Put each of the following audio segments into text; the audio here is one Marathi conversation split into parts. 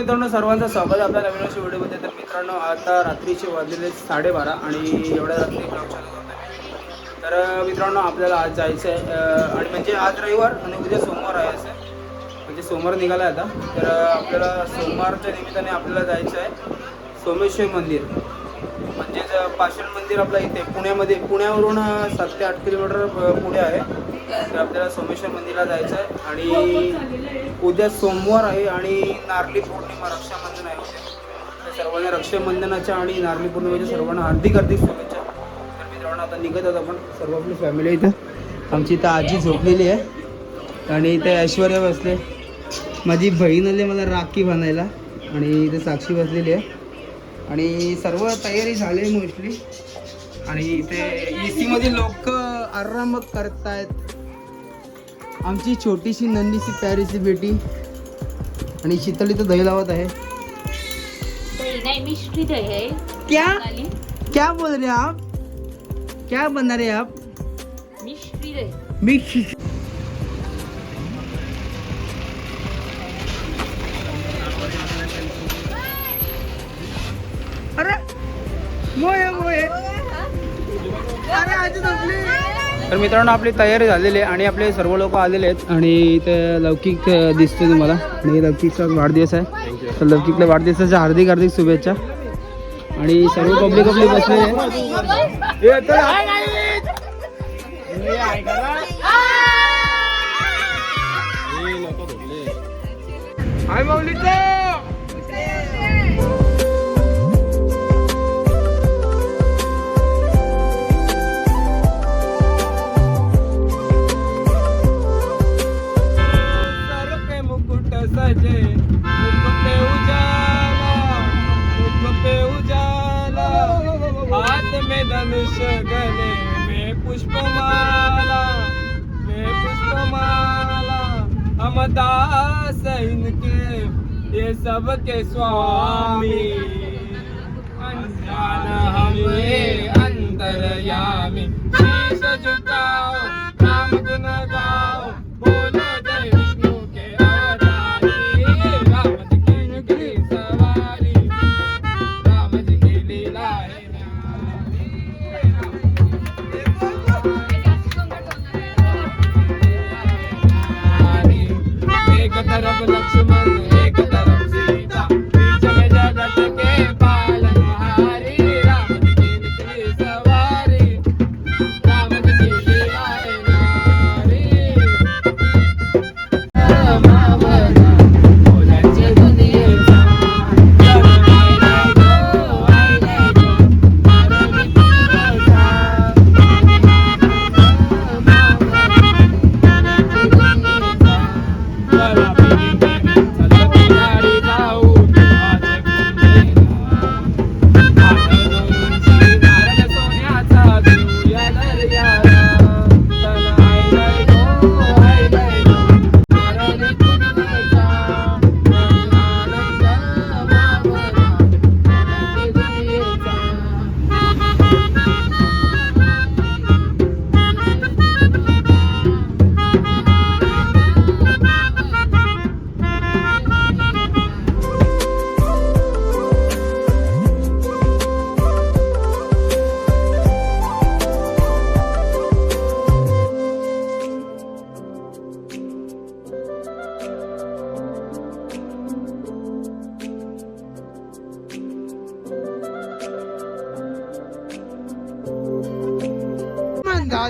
मित्रांनो, सर्वांचं स्वागत आहे आपल्या नवीन अशा व्हिडिओमध्ये. तर मित्रांनो, आता रात्रीचे वाजलेले 12:30 आणि एवढ्या रात्री ब्लॉग चालू करतो मी. तर मित्रांनो, आपल्याला आज जायचं आहे आणि म्हणजे आज रविवार आणि उद्या सोमवार आहे. असं म्हणजे सोमवार निघाला आहे आता. तर आपल्याला सोमवारच्या निमित्ताने आपल्याला जायचं आहे सोमेश्वर मंदिर, म्हणजेच पाषाण मंदिर आपलं इथे पुण्यावरून 7 ते 8 किलोमीटर पुढे आहे. तर आपल्याला सोमेश्वर मंदिरला जायचं आहे आणि उद्या सोमवार आहे आणि नारळी पौर्णिमा, रक्षाबंधन आहे उद्या. तर सर्वांना रक्षाबंधनाच्या आणि नारळी पौर्णिमेच्या सर्वांना हार्दिक शुभेच्छा. तर मित्रांनो, आता निघत आहोत आपण सर्व आपली फॅमिली. इथं आमची इथं आजी झोपलेली आहे आणि इथे ऐश्वर्या बसले, माझी बहीण आली मला राखी बांधायला आणि इथे साक्षी बसलेली आहे आणि सर्व तयारी झाली मोस्टली. आणि इथे AC मध्ये लोक आराम करतायत. आमची छोटीशी नन्हीशी प्यारीची बेटी आणि शीतल इथं दही लावत आहे. मिष्टी दही है क्या बोल रहे आप, क्या बना रहे आप? मिष्टी दही. मिक्स. अरे मोये मोये, अरे आजी झोपली. तर मित्रांनो, आपली तयारी झालेली आहे आणि आपले सर्व लोक आलेले आहेत आणि इथे लौकिक दिसतो तुम्हाला आणि लौकिकचा वाढदिवस आहे. तर लौकिकला वाढदिवसाच्या हार्दिक हार्दिक शुभेच्छा. आणि सर्व पब्लिक आपली बसलेली आहे. हाथ में धनुष गले में पुष्पमाला, हम दास इनके ये सब के स्वामी, अनजान हमें अंतर्यामी. शीश झुकाओ, नाम गुण गाओ, बोलो जय विष्णु के अवतारी. राम जी की सवारी, राम जी की लीला है. एक तरफ लक्ष्मण, एक तरफ सीता, बीच में जगत के पालनहारी. राम जी की निकली सवारी, राम जी की लीला है नारी. बोलांचे दुनियेचा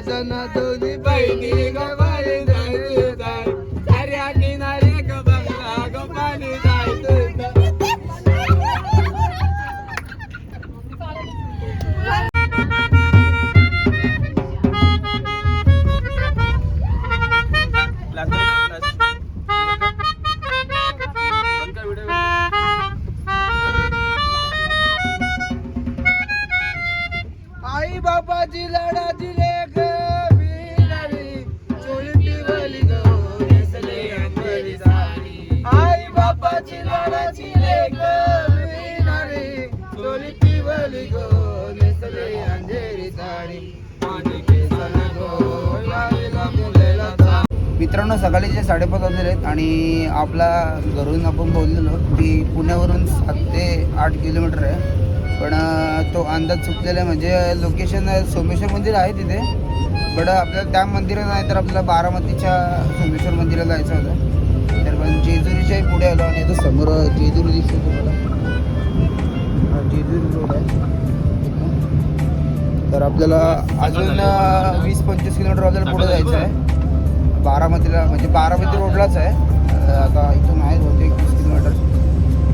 जन दोन्ही बहिणी गवारी जाय, दर्या किनारी ग बंगला ग पाणी जायचं. आई बाबाची लाडाची लेक बिनारी, चोळी वली गो नेसले अंधेरी साडी. आई बाबाची लाडाची लेक बिनारी, चोळी वली गो नेसले अंधेरी साडी. माझे केसन गो लावेला मुलेला. मित्रांनो सकाळीचे 5:30 वाजले आहेत आणि आपला घरून आपण बोललेलो की पुण्यावरून 7 ते 8 किलोमीटर आहे. पण तो अंदाज चुकलेला आहे. म्हणजे लोकेशन सोमेश्वर मंदिर आहे तिथे, बट आपल्याला त्या मंदिरात नाही तर आपल्याला बारामतीच्या सोमेश्वर मंदिराला जायचं होतं. तर पण जेजुरीच्याही पुढे आलो आणि आता समोर जेजुरी दिसतो तुम्हाला. जेजुरी रोड आहे. तर आपल्याला अजून 20-25 किलोमीटर आपल्याला पुढे जायचं आहे बारामतीला. म्हणजे बारामती रोडलाच आहे. आता इथून आहे 20 किलोमीटर.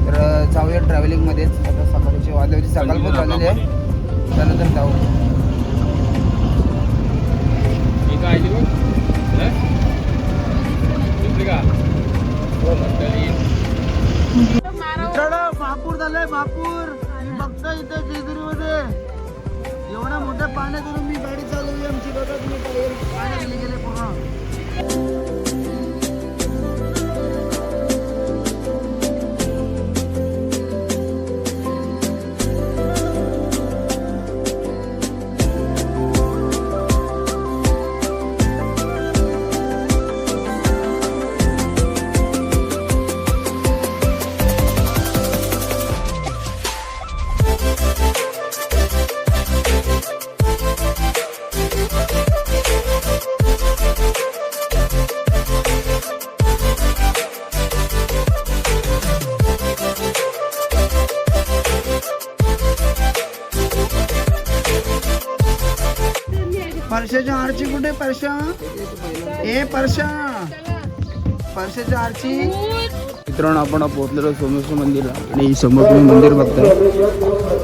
तर जाऊया ट्रॅव्हलिंगमध्येच. आता सकाळची वाजल्याची सकाळ पण झालेली आहे. त्यानंतर जाऊ. मित्रांनो महापूर झालंय. महापूर बघता इथं जेजुरीमध्ये एवढ्या मोठ्या पाण्यातून मी गाडी चालवली आमची. बघा तुम्ही पाण्यात गेले पूर्ण. परशाच्या आरची कुठे? परशा ए परशा परशाच्या आरची. मित्रांनो आपण पोहोचलेलो सोमेश्वर मंदिरला आणि समोर तुम्ही मंदिर बघताय.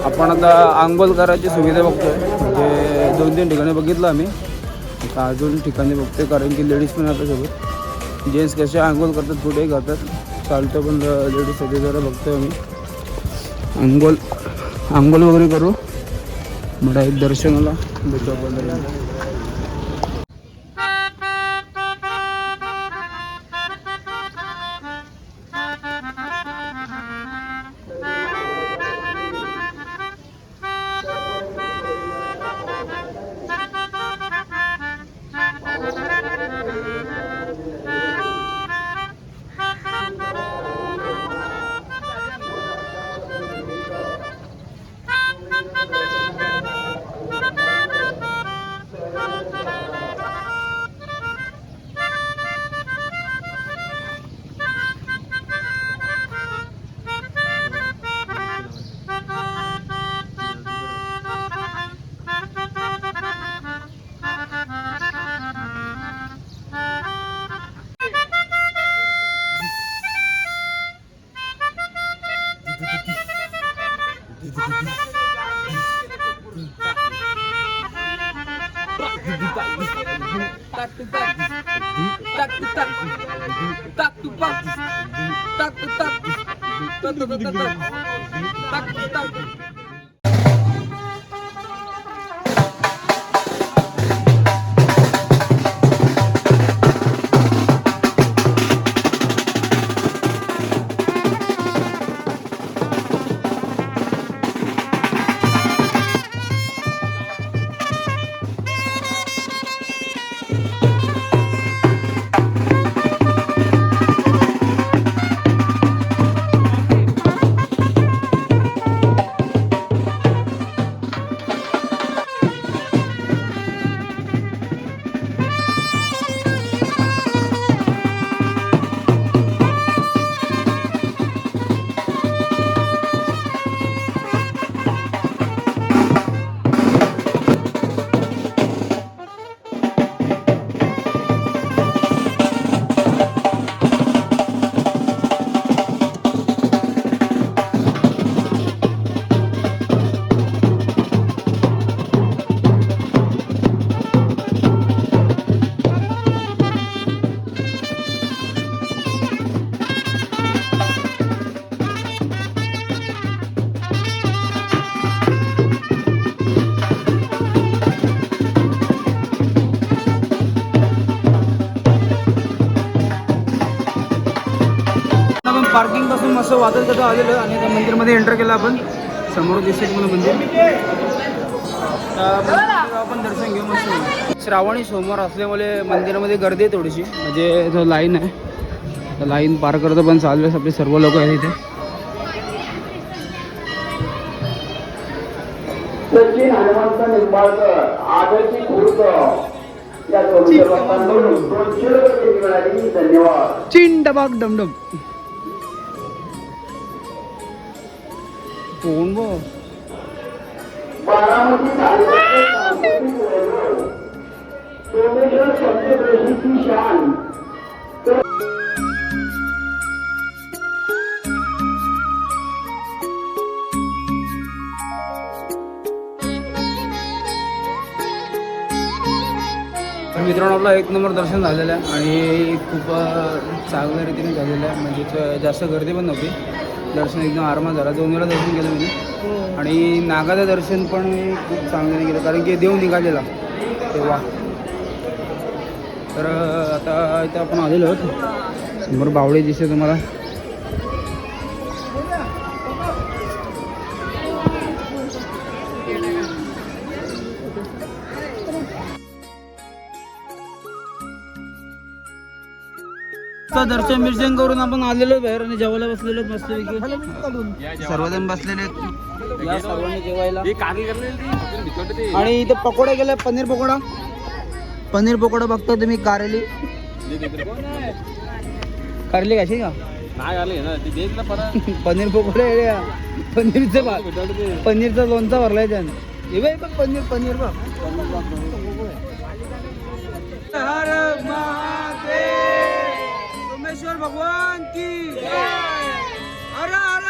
आपण आता आंघोळ करायची सुविधा बघतोय. म्हणजे 2-3 ठिकाणी बघितलं आम्ही. आता अजून ठिकाणी बघतोय कारण की लेडीज पण आता सोबत. जेंट्स कसे आंघोळ करतात पुढे करतात चालतं, पण लेडीज सगळे जरा बघतोय आम्ही. आंघोळ वगैरे करू मला एक दर्शनाला भेटू आपण. पार्किंग पासून मस्त वादळ कसं आलेलं आणि त्या मंदिरमध्ये एंटर केलं आपण. समोर दिसते तुम्हाला मंदिर. आपण दर्शन घेऊ मस्त. श्रावणी सोमवार असल्यामुळे मंदिरामध्ये गर्दी आहे थोडीशी, म्हणजे जो लाईन आहे लाईन पार करतो पण चालू आहे. आपले सर्व लोक आहेत इथे. सचिन हनुमंत निंबाळकर आदर्शी खुर्द या धन्यवाद. चिन डबाक डमडम कोण बो बारामती सोमेश्वर पंचक्रोशीची शान. मित्रांनो आपला एक नंबर दर्शन झालेलं आहे आणि खूप चांगल्या रीतीने झालेलं आहे. म्हणजे जास्त गर्दी पण नव्हती. दर्शन एकदम आरामात झालं. 2 वेळा दर्शन केलं मी आणि नागाचं दर्शन पण खूप चांगल्याने केलं कारण की देव निघालेला तेव्हा. तर आता इथं आपण आलेलो आहोत. समोर बावडे दिसते तुम्हाला. दर्शन बिर्शन करून आपण आलेलो बाहेर आणि जेवायला बसलेलो मस्तपैकी. सर्वजण बसलेले या सर्वांनी जेवायला. आणि इथे पकोडा गेला. पनीर पकोडा बघता तुम्ही. कारली कशी का पनीर पकोडा पनीरचा लोणचा भरलाय त्यानं. हे बघ पनीर बघ. हर महादेव सोमेश्वर भगवान की हर हर.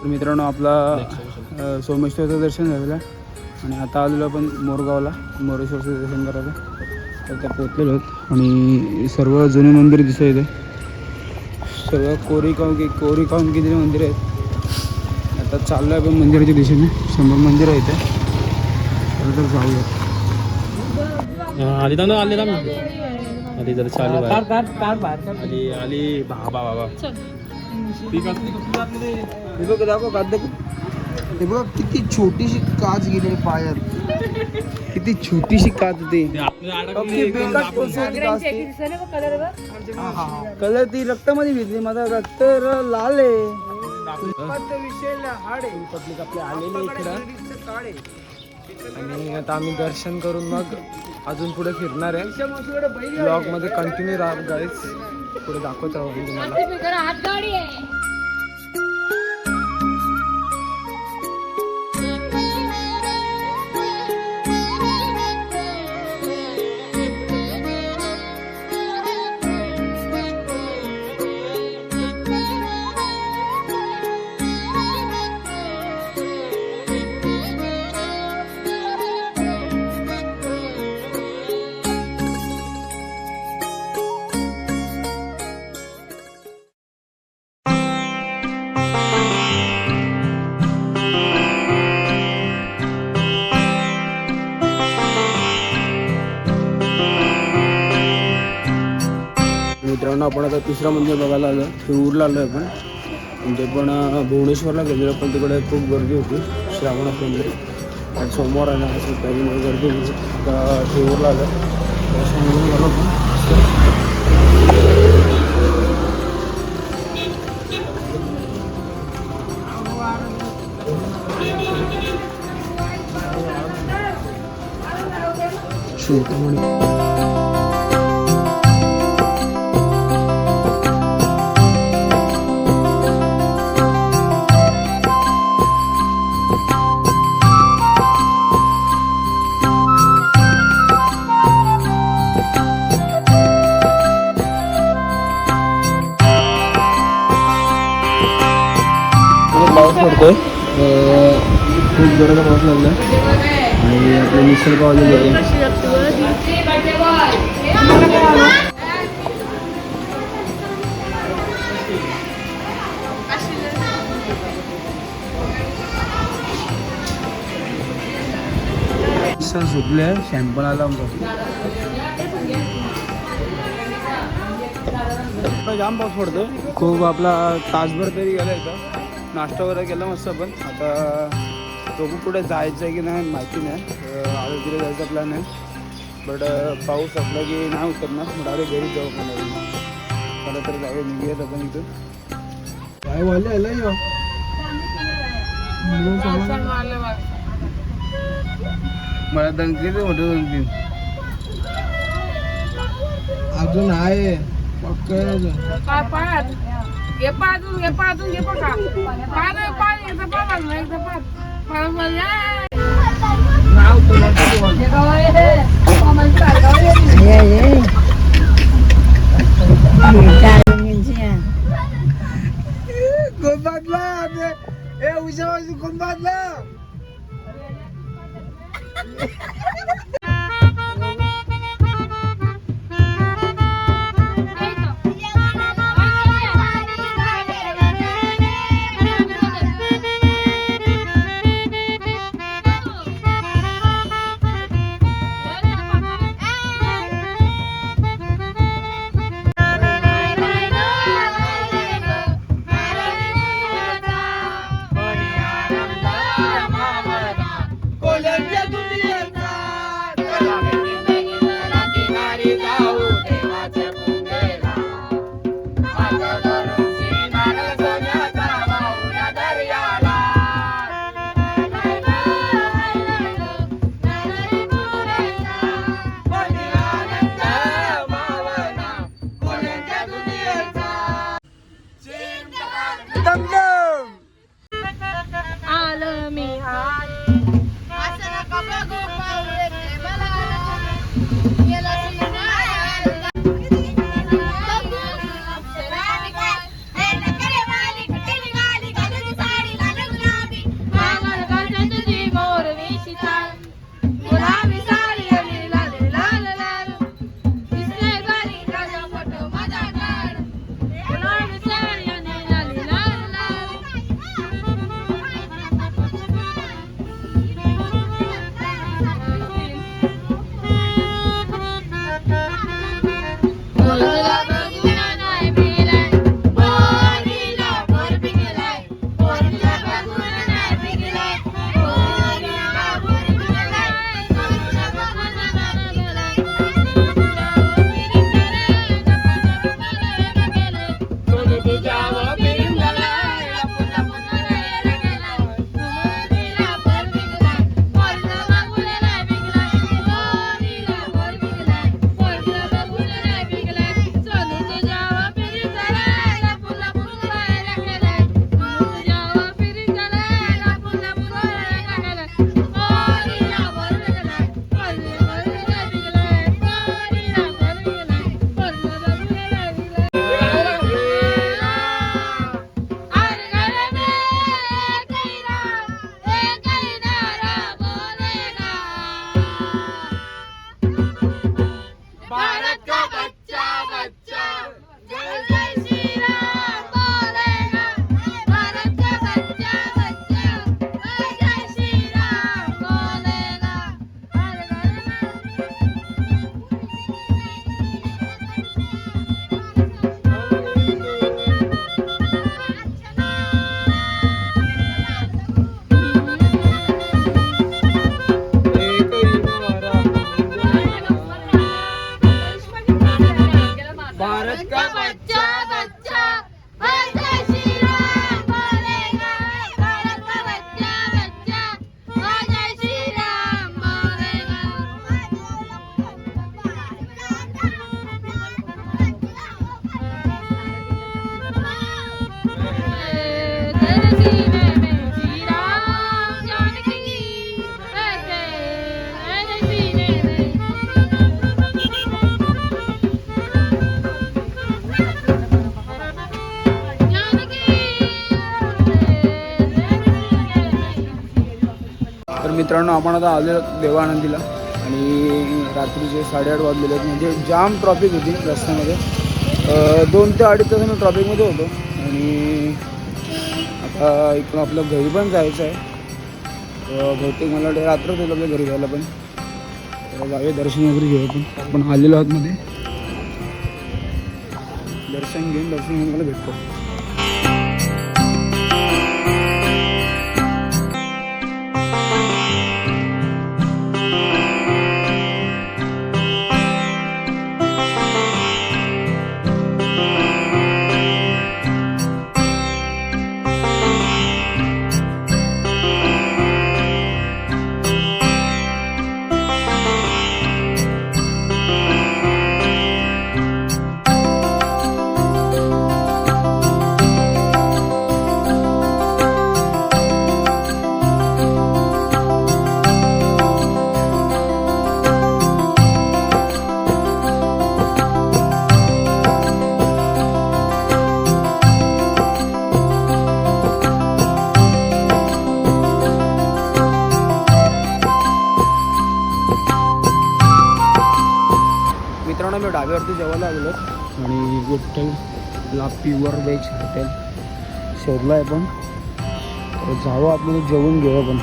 मित्रांनो आपला सोमेश्वरचं दर्शन झालेलं आहे आणि आता आलेलो आपण मोरगावला मोरेश्वरचं दर्शन करायला. तर त्या पोचलेलो आहोत आणि सर्व जुने मंदिर दिसत इथे. सर्व कोरीकाम किती मंदिर आहेत. आता चाललो आहे आपण मंदिराच्या दिशेने. समोर मंदिर आहे इथे. तर जाऊया. आली जरा चालू आली बाबा हे बघा किती छोटीशी काच गेलेली पायात. किती छोटीशी काच होती. कलर ती रक्तामध्ये भिजली. माझा रक्त लाल आहे. आपले आलेले इकडं आणि आता आम्ही दर्शन करून मग अजून पुढे फिरणार आहे. ब्लॉग मध्ये कंटिन्यू राहा गाईज. पुढे दाखवत राहू तुम्हाला. मित्रांनो आपण आता तिसरा मंदिर बघायला आलो. शिरूरला आलो आहे आपण. ते पण भुवनेश्वरला गेलेलो पण तिकडे खूप गर्दी होती. श्रावण असल्यामुळे आणि सोमवार आहे ना असं त्यामुळे गर्दी होती. आता शिरूरला आलो दर्शन झालं पण. पाऊस पडतोय. खूप जोराचा पाऊस लागला आणि आपले मिसळ पाव आलेले आहे. सुटले शॅम्पल आला जाम पाऊस पडतो खूप. आपला तासभर तरी गेला इथं. नाश्ता वगैरे केला मस्त आपण. आता बघू कुठे जायचं आहे की नाही माहिती नाही. आळंदीला जायचा प्लॅन आहे बट पाऊस असला की नाही उतरणार. मग डायरेक्ट घरी जाऊ मला मला तर जावे निघूयात आपण इथून. काय वाले आलं मला दंगलीच मोठं दंगली अजून आहे तर मित्रांनो आपण आता आलो देवा आनंदीला आणि रात्रीचे 8:30 वाजलेले आहेत. म्हणजे जाम ट्रॉफिक होती रस्त्यामध्ये. 2 ते 2.5 तास मी ट्रॉफिकमध्ये होतो आणि आता इकडून आपलं घरी पण जायचं आहे. बहुतेक मला वाटतं रात्रच होतं आपल्या घरी जायला पण. तर जाऊया दर्शन वगैरे घेऊ आपण आलेलो आहोत मध्ये. दर्शन घेऊन मला भेटतो. ढाब्यावरती जेवायला आलेलो आणि विठ्ठलला प्युअर व्हेज हॉटेल शोधलं आहे पण तर जावं आपल्याला जेवून घेऊ पण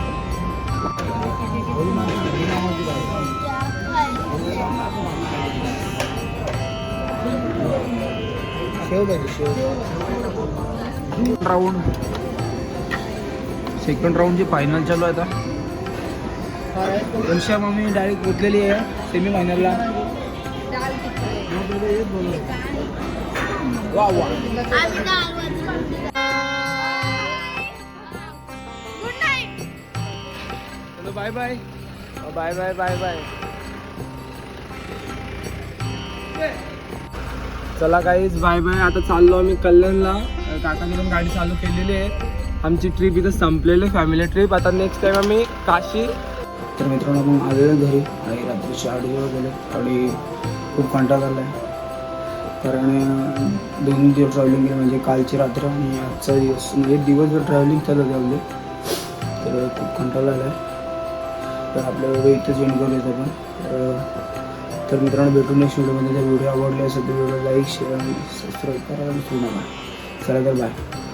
सेकंड राऊंडची फायनल चालू आहे आता वंशा मम्मी डायरेक्ट पोचलेली आहे सेमी फायनलला वा वा चलो bye bye bye bye bye bye चला काहीच बाय बाय आता चाललो आम्ही कल्याणला काकाने पण गाडी चालू केलेली आहे आमची ट्रिप इथं संपलेली फॅमिली ट्रिप आता नेक्स्ट टाइम आम्ही काशी तर मित्रांनो आपण आलेलो घरी आणि रात्रीचे 8 दिवस गेले आणि खूप कंटाळा आला आहे कारण 2 दिवस ट्रॅव्हलिंग केली म्हणजे कालची रात्र आणि आजचा दिवस म्हणजे दिवसभर ट्रॅव्हलिंग चालत आपले तर खूप कंटाळा आला आहे तर आपल्या व्हिडिओ इथंच एंड करूयात आपण तर मित्रांनो भेटू नेक्स्ट व्हिडिओमध्ये जर व्हिडिओ आवडले असेल तर व्हिडिओ लाईक शेअर आणि सबस्क्राईब करा आणि विसरू नका चला तर बाय